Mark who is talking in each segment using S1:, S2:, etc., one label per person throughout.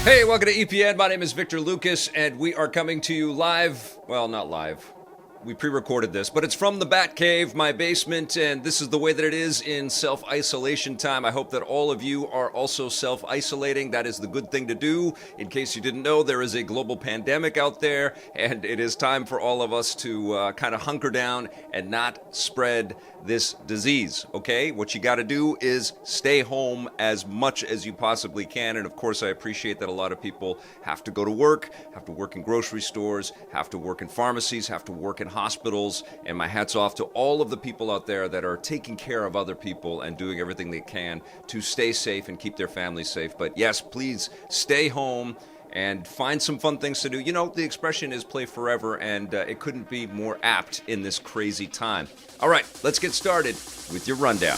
S1: Hey, welcome to EPN. My name is Victor Lucas, and we are coming to you live. Well, not live. We pre-recorded this, but it's from the Batcave, my basement, and this is the way that it is in self-isolation time. I hope that all of you are also self-isolating. That is the good thing to do. In case you didn't know, there is a global pandemic out there, and it is time for all of us to kind of hunker down and not spread this disease, okay? What you got to do is stay home as much as you possibly can, and of course I appreciate that a lot of people have to go to work, have to work in grocery stores, have to work in pharmacies, have to work in hospitals, and my hat's off to all of the people out there that are taking care of other people and doing everything they can to stay safe and keep their families safe. But yes, please stay home and find some fun things to do. You know, the expression is play forever, and it couldn't be more apt in this crazy time. All right, let's get started with your rundown.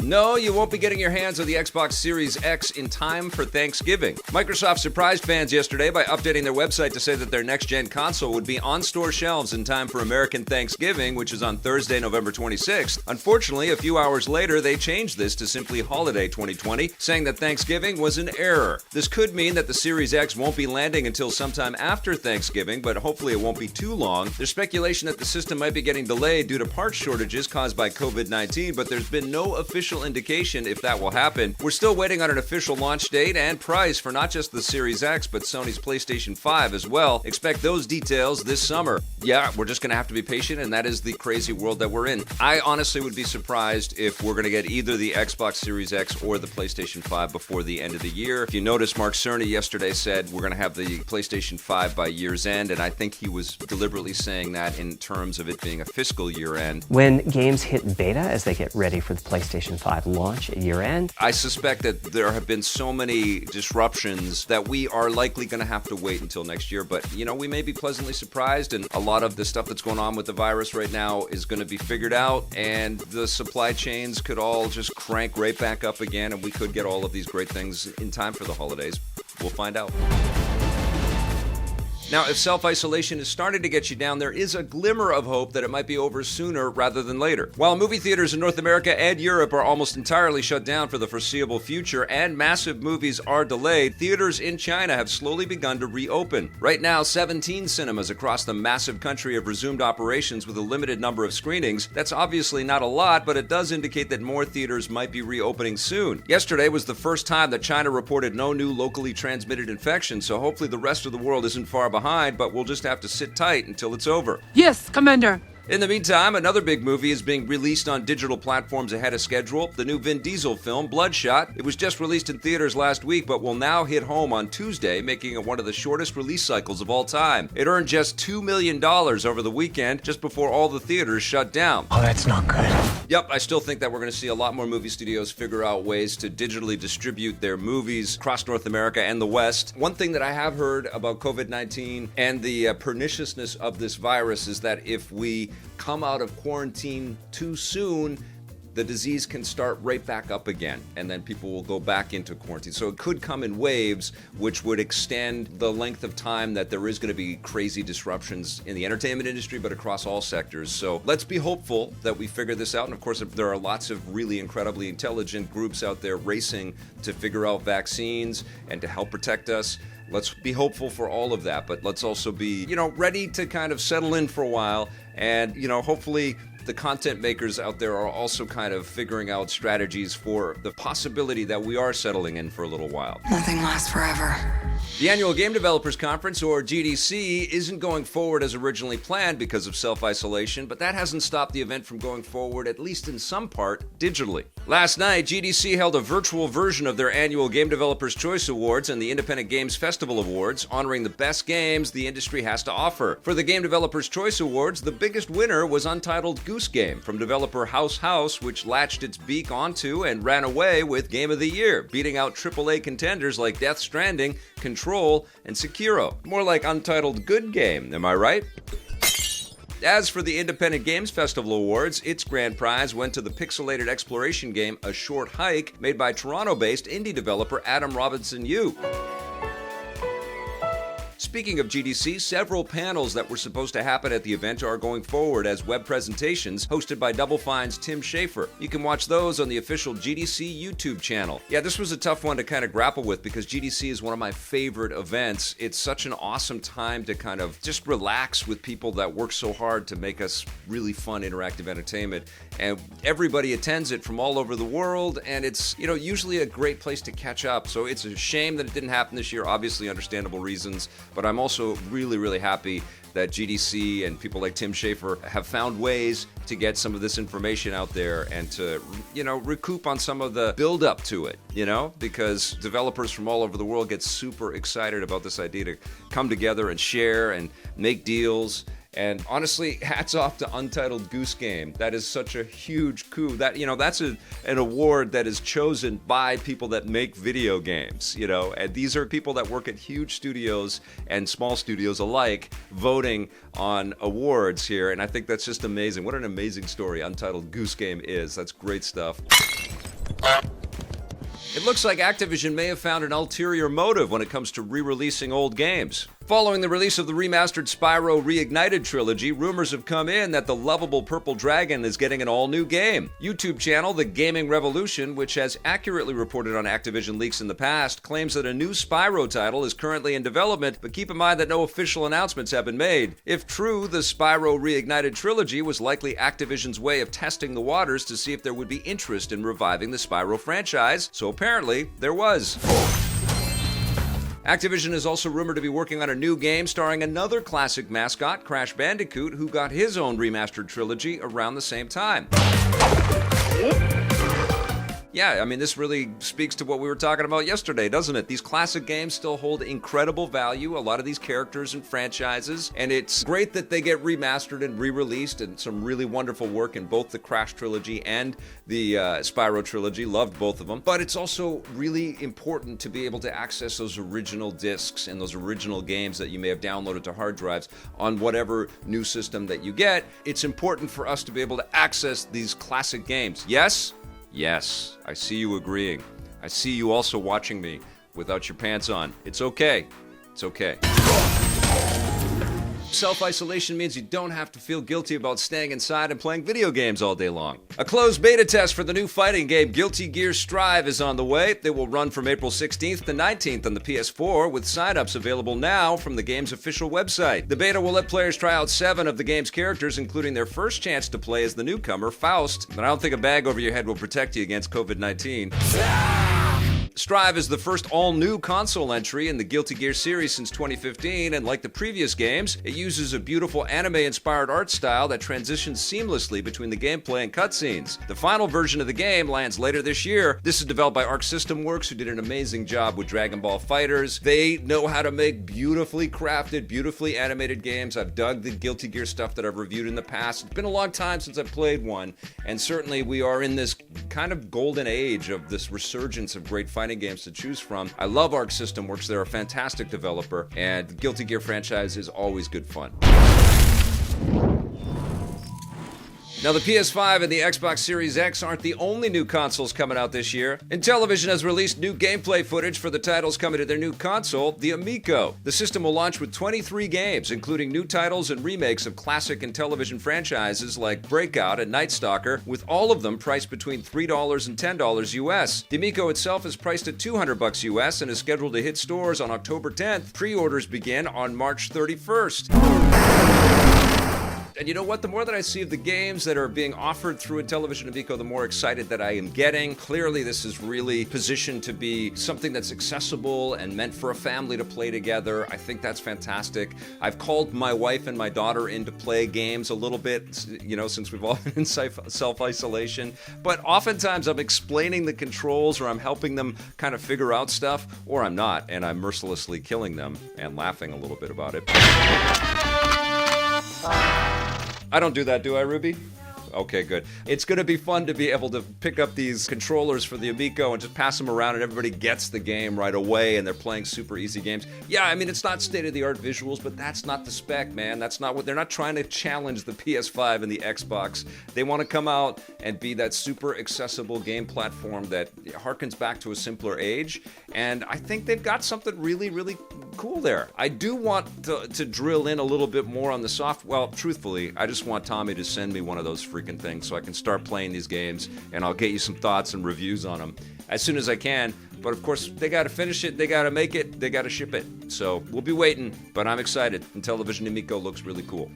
S1: No, you won't be getting your hands on the Xbox Series X in time for Thanksgiving. Microsoft surprised fans yesterday by updating their website to say that their next-gen console would be on store shelves in time for American Thanksgiving, which is on Thursday, November 26th. Unfortunately, a few hours later, they changed this to simply Holiday 2020, saying that Thanksgiving was an error. This could mean that the Series X won't be landing until sometime after Thanksgiving, but hopefully it won't be too long. There's speculation that the system might be getting delayed due to parts shortages caused by COVID-19, but there's been no official indication if that will happen. We're still waiting on an official launch date and price for not just the Series X, but Sony's PlayStation 5 as well. Expect those details this summer. Yeah, we're just going to have to be patient, and that is the crazy world that we're in. I honestly would be surprised if we're going to get either the Xbox Series X or the PlayStation 5 before the end of the year. If you notice, Mark Cerny yesterday said we're going to have the PlayStation 5 by year's end, and I think he was deliberately saying that in terms of it being a fiscal year end.
S2: When games hit beta as they get ready for the PlayStation 5 launch at year end,
S1: I suspect that there have been so many disruptions that we are likely going to have to wait until next year. But, you know, we may be pleasantly surprised, and a lot of the stuff that's going on with the virus right now is going to be figured out, and the supply chains could all just crank right back up again, and we could get all of these great things in time for the holidays. We'll find out. Now, if self-isolation is starting to get you down, there is a glimmer of hope that it might be over sooner rather than later. While movie theaters in North America and Europe are almost entirely shut down for the foreseeable future and massive movies are delayed, theaters in China have slowly begun to reopen. Right now, 17 cinemas across the massive country have resumed operations with a limited number of screenings. That's obviously not a lot, but it does indicate that more theaters might be reopening soon. Yesterday was the first time that China reported no new locally transmitted infections, so hopefully the rest of the world isn't far behind, but we'll just have to sit tight until it's over.
S3: Yes, Commander.
S1: In the meantime, another big movie is being released on digital platforms ahead of schedule, the new Vin Diesel film, Bloodshot. It was just released in theaters last week, but will now hit home on Tuesday, making it one of the shortest release cycles of all time. It earned just $2 million over the weekend, just before all the theaters shut down.
S2: oh, that's not good.
S1: Yep, I still think that we're going to see a lot more movie studios figure out ways to digitally distribute their movies across North America and the West. One thing that I have heard about COVID-19 and the perniciousness of this virus is that if we come out of quarantine too soon, the disease can start right back up again, and then people will go back into quarantine. So it could come in waves, which would extend the length of time that there is going to be crazy disruptions in the entertainment industry, but across all sectors. So let's be hopeful that we figure this out. And of course, there are lots of really incredibly intelligent groups out there racing to figure out vaccines and to help protect us. Let's be hopeful for all of that, but let's also be, ready to kind of settle in for a while. And, hopefully the content makers out there are also kind of figuring out strategies for the possibility that we are settling in for a little while.
S4: Nothing lasts forever.
S1: The annual Game Developers Conference, or GDC, isn't going forward as originally planned because of self-isolation, but that hasn't stopped the event from going forward, at least in some part, digitally. Last night, GDC held a virtual version of their annual Game Developers Choice Awards and the Independent Games Festival Awards, honoring the best games the industry has to offer. For the Game Developers Choice Awards, the biggest winner was Untitled Goose Game from developer House, which latched its beak onto and ran away with Game of the Year, beating out AAA contenders like Death Stranding, Control, and Sekiro. More like Untitled Good Game, am I right? As for the Independent Games Festival Awards, its grand prize went to the pixelated exploration game A Short Hike, made by Toronto-based indie developer Adam Robinson Yu. Speaking of GDC, several panels that were supposed to happen at the event are going forward as web presentations hosted by Double Fine's Tim Schafer. You can watch those on the official GDC YouTube channel. Yeah, this was a tough one to kind of grapple with because GDC is one of my favorite events. It's such an awesome time to kind of just relax with people that work so hard to make us really fun, interactive entertainment. And everybody attends it from all over the world, and it's, usually a great place to catch up. So it's a shame that it didn't happen this year, obviously understandable reasons, but I'm also really, really happy that GDC and people like Tim Schafer have found ways to get some of this information out there and to, recoup on some of the build up to it, because developers from all over the world get super excited about this idea to come together and share and make deals. And honestly, hats off to Untitled Goose Game. That is such a huge coup. That's an award that is chosen by people that make video games, and these are people that work at huge studios and small studios alike voting on awards here. And I think that's just amazing. What an amazing story Untitled Goose Game is. That's great stuff. It looks like Activision may have found an ulterior motive when it comes to re-releasing old games. Following the release of the remastered Spyro Reignited trilogy, rumors have come in that the lovable Purple Dragon is getting an all-new game. YouTube channel The Gaming Revolution, which has accurately reported on Activision leaks in the past, claims that a new Spyro title is currently in development, but keep in mind that no official announcements have been made. If true, the Spyro Reignited trilogy was likely Activision's way of testing the waters to see if there would be interest in reviving the Spyro franchise, so apparently there was. Activision is also rumored to be working on a new game starring another classic mascot, Crash Bandicoot, who got his own remastered trilogy around the same time. Yeah, this really speaks to what we were talking about yesterday, doesn't it? These classic games still hold incredible value, a lot of these characters and franchises, and it's great that they get remastered and re-released, and some really wonderful work in both the Crash trilogy and the Spyro trilogy. Loved both of them. But it's also really important to be able to access those original discs and those original games that you may have downloaded to hard drives on whatever new system that you get. It's important for us to be able to access these classic games. Yes? Yes, I see you agreeing. I see you also watching me without your pants on. It's okay. It's okay. Self-isolation means you don't have to feel guilty about staying inside and playing video games all day long. A closed beta test for the new fighting game Guilty Gear Strive is on the way. It will run from April 16th to 19th on the PS4, with sign-ups available now from the game's official website. The beta will let players try out 7 of the game's characters, including their first chance to play as the newcomer, Faust. But I don't think a bag over your head will protect you against COVID-19. Strive is the first all-new console entry in the Guilty Gear series since 2015, and like the previous games, it uses a beautiful anime-inspired art style that transitions seamlessly between the gameplay and cutscenes. The final version of the game lands later this year. This is developed by Arc System Works, who did an amazing job with Dragon Ball FighterZ. They know how to make beautifully crafted, beautifully animated games. I've dug the Guilty Gear stuff that I've reviewed in the past. It's been a long time since I've played one, and certainly we are in this kind of golden age of this resurgence of great fighting games to choose from. I love Arc System Works. They're a fantastic developer, and the Guilty Gear franchise is always good fun. Now, the PS5 and the Xbox Series X aren't the only new consoles coming out this year. Intellivision has released new gameplay footage for the titles coming to their new console, the Amico. The system will launch with 23 games, including new titles and remakes of classic Intellivision franchises like Breakout and Night Stalker, with all of them priced between $3 and $10 US. The Amico itself is priced at $200 US and is scheduled to hit stores on October 10th. Pre-orders begin on March 31st. And you know what? The more that I see of the games that are being offered through Intellivision Amico, the more excited that I am getting. Clearly, this is really positioned to be something that's accessible and meant for a family to play together. I think that's fantastic. I've called my wife and my daughter in to play games a little bit, since we've all been in self-isolation. But oftentimes I'm explaining the controls, or I'm helping them kind of figure out stuff, or I'm not, and I'm mercilessly killing them and laughing a little bit about it. I don't do that, do I, Ruby? Okay, good. It's going to be fun to be able to pick up these controllers for the Amico and just pass them around, and everybody gets the game right away, and they're playing super easy games. Yeah, it's not state-of-the-art visuals, but that's not the spec, man. That's not what they're not trying to challenge the PS5 and the Xbox. They want to come out and be that super accessible game platform that harkens back to a simpler age, and I think they've got something really, really cool there. I do want to drill in a little bit more on the soft. Well, truthfully, I just want Tommy to send me one of those freaking things so I can start playing these games, and I'll get you some thoughts and reviews on them as soon as I can. But of course, they got to finish it, they got to make it, they got to ship it. So we'll be waiting, but I'm excited. Intellivision Amico looks really cool.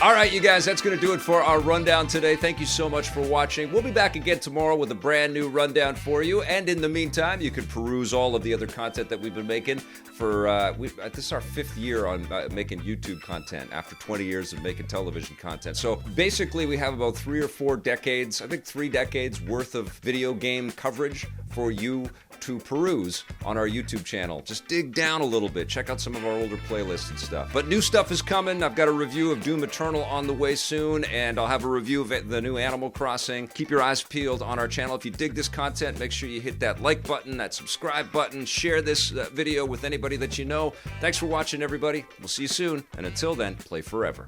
S1: All right, you guys, that's going to do it for our rundown today. Thank you so much for watching. We'll be back again tomorrow with a brand new rundown for you. And in the meantime, you can peruse all of the other content that we've been making for, this is our 5th year on making YouTube content after 20 years of making television content. So basically, we have about 3 or 4 decades, I think 3 decades worth of video game coverage for you to peruse on our YouTube channel. Just dig down a little bit. Check out some of our older playlists and stuff. But new stuff is coming. I've got a review of Doom Eternal on the way soon, and I'll have a review of the new Animal Crossing. Keep your eyes peeled on our channel. If you dig this content, make sure you hit that like button, that subscribe button, share this video with anybody that you know. Thanks for watching, everybody. We'll see you soon, and until then, play forever.